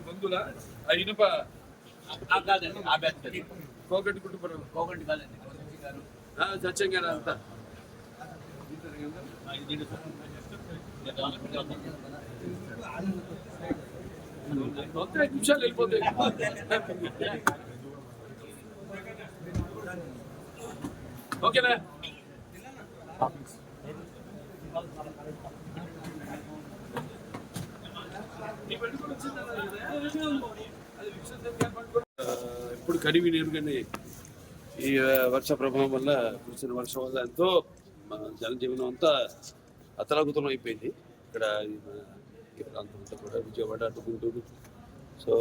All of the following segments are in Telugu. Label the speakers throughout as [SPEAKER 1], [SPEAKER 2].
[SPEAKER 1] బంధువుల ఇనుప కోగంటి కుటుంబం కోగంటి కాదండి సత్యం గారు అంతా మొత్తం 5 నిమిషాలు వెళ్ళిపోతాయి. ఓకేనా? ఇప్పుడు కడివి నీరుగానే ఈ వర్ష ప్రభావం వల్ల కురిసిన వర్షం వల్ల ఎంతో జనజీవనం అంతా అతలాకుతలం అయిపోయింది. ఇక్కడ ఈ ప్రాంతం అంతా కూడా విజయవాడ గుంటూరు. సో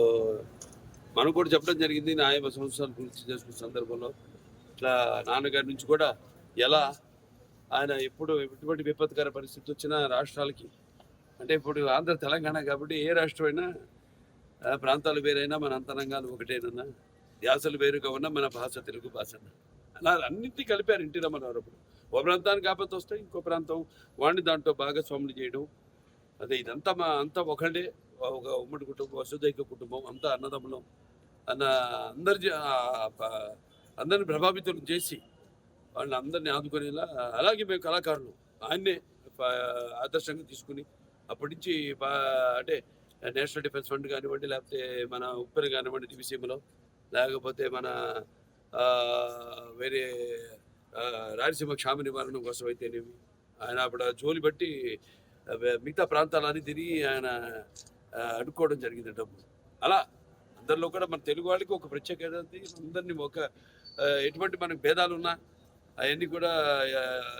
[SPEAKER 1] మనం కూడా చెప్పడం జరిగింది. నా 50 సంవత్సరాలు పూర్తి చేసుకున్న సందర్భంలో ఇట్లా నాన్నగారి నుంచి కూడా ఎలా ఆయన ఎప్పుడు ఎటువంటి విపత్కర పరిస్థితి వచ్చినా రాష్ట్రాలకి, అంటే ఇప్పుడు ఆంధ్ర తెలంగాణ కాబట్టి ఏ రాష్ట్రమైనా ప్రాంతాలు వేరైనా మన అంతరంగాలు ఒకటేనన్నా, ధ్యాసలు వేరుగా ఉన్నా మన భాష తెలుగు భాష అలా అన్నింటినీ కలిపారు ఎన్టీ రామారావు. అప్పుడు ఒక ప్రాంతానికి ఆపత్తి వస్తే ఇంకో ప్రాంతం వాడిని దాంట్లో భాగస్వాములు చేయడం, అదే ఇదంతా అంతా ఒకటే, ఒక ఉమ్మడి కుటుంబం, వసుదైక కుటుంబం, అంతా అన్నదమ్ములం అన్న అందరిని ప్రభావితం చేసి వాళ్ళని అందరినీ ఆదుకునేలా, అలాగే మేము కళాకారులు ఆయన్నే ఆదర్శంగా తీసుకుని అప్పటి నుంచి అంటే నేషనల్ డిఫెన్స్ ఫండ్ కానివ్వండి, లేకపోతే మన ఉప్పెన కానివ్వండి దివిసీమలో, లేకపోతే మన వేరే రాయలసీమ క్షామ నివారణ కోసం అయితేనేమి ఆయన అప్పుడు జోలి బట్టి మిగతా ప్రాంతాలన్నీ తిరిగి ఆయన అడుక్కోవడం జరిగింది డబ్బు. అలా అందరిలో కూడా మన తెలుగు వాళ్ళకి ఒక ప్రత్యేకత, అందరినీ ఒక ఎటువంటి మనకు భేదాలు ఉన్నా అవన్నీ కూడా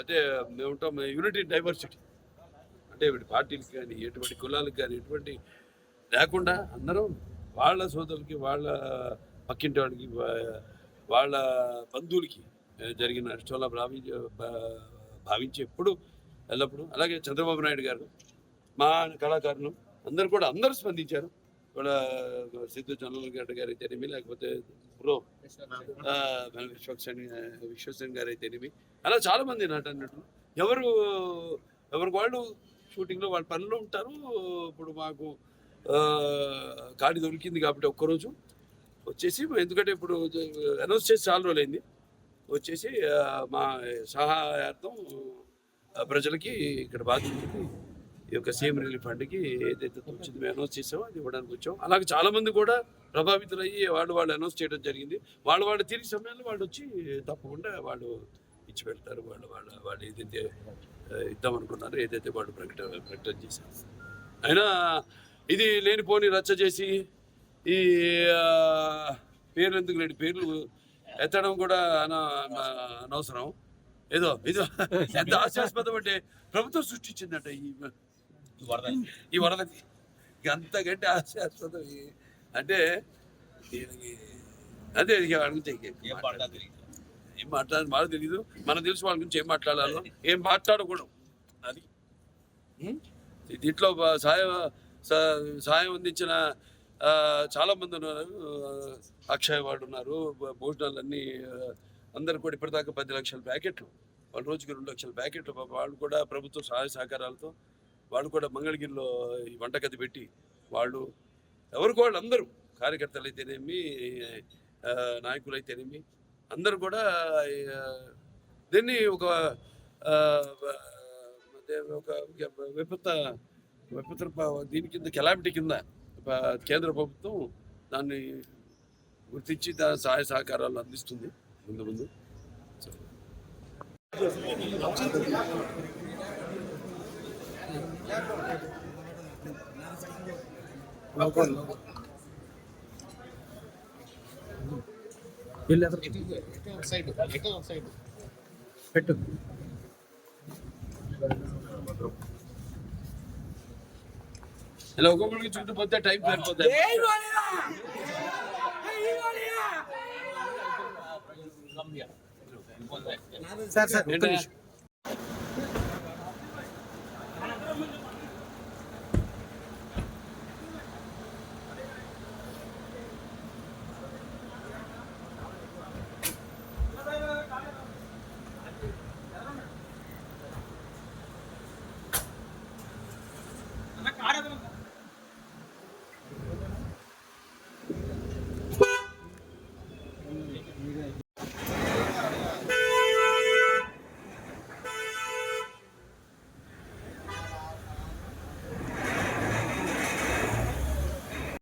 [SPEAKER 1] అంటే మేము ఉంటాం యూనిటీ డైవర్సిటీ, అంటే పార్టీలకి కానీ ఎటువంటి కులాలకు కానీ ఎటువంటి లేకుండా అందరం వాళ్ళ సోదరులకి, వాళ్ళ పక్కింటి వాళ్ళకి, వాళ్ళ బంధువులకి జరిగిన నష్టంలా భావించి ఎప్పుడు ఎల్లప్పుడూ. అలాగే చంద్రబాబు నాయుడు గారు, మా కళాకారులు అందరూ స్పందించారు. వాళ్ళ సిద్ధు జనరల్ గారు అయితేనేమి, లేకపోతే ప్రో విశ్వసేన్ గారు అయితేనేమి, అలా చాలామంది నటులు ఎవరికి వాళ్ళు షూటింగ్లో వాళ్ళ పనులు ఉంటారు. ఇప్పుడు మాకు ఖాళీ దొరికింది కాబట్టి ఒక్కరోజు వచ్చేసి, ఎందుకంటే ఇప్పుడు అనౌన్స్ చేసి చాలా రోజులైంది, వచ్చేసి మా సహాయార్థం ప్రజలకి ఇక్కడ బాధితులకి ఈ యొక్క సీఎం రిలీఫ్ ఫండ్కి ఏదైతే వచ్చింది మేము అనౌన్స్ చేసామో అది ఇవ్వడానికి వచ్చాం. అలాగే చాలామంది కూడా ప్రభావితులయ్యి వాళ్ళు అనౌన్స్ చేయడం జరిగింది. వాళ్ళు తిరిగి సమయంలో వాళ్ళు వచ్చి తప్పకుండా వాళ్ళు ఇచ్చి పెడతారు. వాళ్ళు ఏదైతే ఇద్దామనుకున్నారో, ఏదైతే వాళ్ళు ప్రకటన చేశారు. అయినా ఇది లేనిపోని రచ్చ చేసి ఈ పేర్లు ఎందుకు లేని పేర్లు ఎత్తడం కూడా అనవసరం. ఏదో ఎంత హాస్యాస్పదం అంటే ప్రభుత్వం సృష్టించిందట ఈ వరదకి, అంతకంటే హాస్యాస్పదం అంటే దీనికి అదే అడిగితే ఏం మాట్లాడాలి బాగా తెలియదు. మనకు తెలుసు వాళ్ళ గురించి ఏం మాట్లాడాలో, ఏం మాట్లాడకూడదు. అది దీంట్లో సహాయం అందించిన చాలామంది ఉన్నారు. అక్షయ్ వాళ్ళు ఉన్నారు, భోజనాలన్నీ అందరు కూడా ఇప్పటిదాకా 10 లక్షల ప్యాకెట్లు, వాళ్ళ రోజుకి 2 లక్షల ప్యాకెట్లు వాళ్ళు కూడా ప్రభుత్వ సహాయ సహకారాలతో వాళ్ళు కూడా మంగళగిరిలో ఈ వంటగది పెట్టి ఎవరికి వాళ్ళు అందరూ కార్యకర్తలు అయితేనేమి, నాయకులు అయితేనేమి అందరూ కూడా దీన్ని ఒక విపత్తు దీని కింద కెలామిటీ కింద కేంద్ర ప్రభుత్వం దాన్ని గుర్తించి దాని సహాయ సహకారాలు అందిస్తుంది ముందు. పెట్టు ఇలా ఒక్కొక్కరికి చుట్టుపోతే టైం సరిపోతుంది. సార్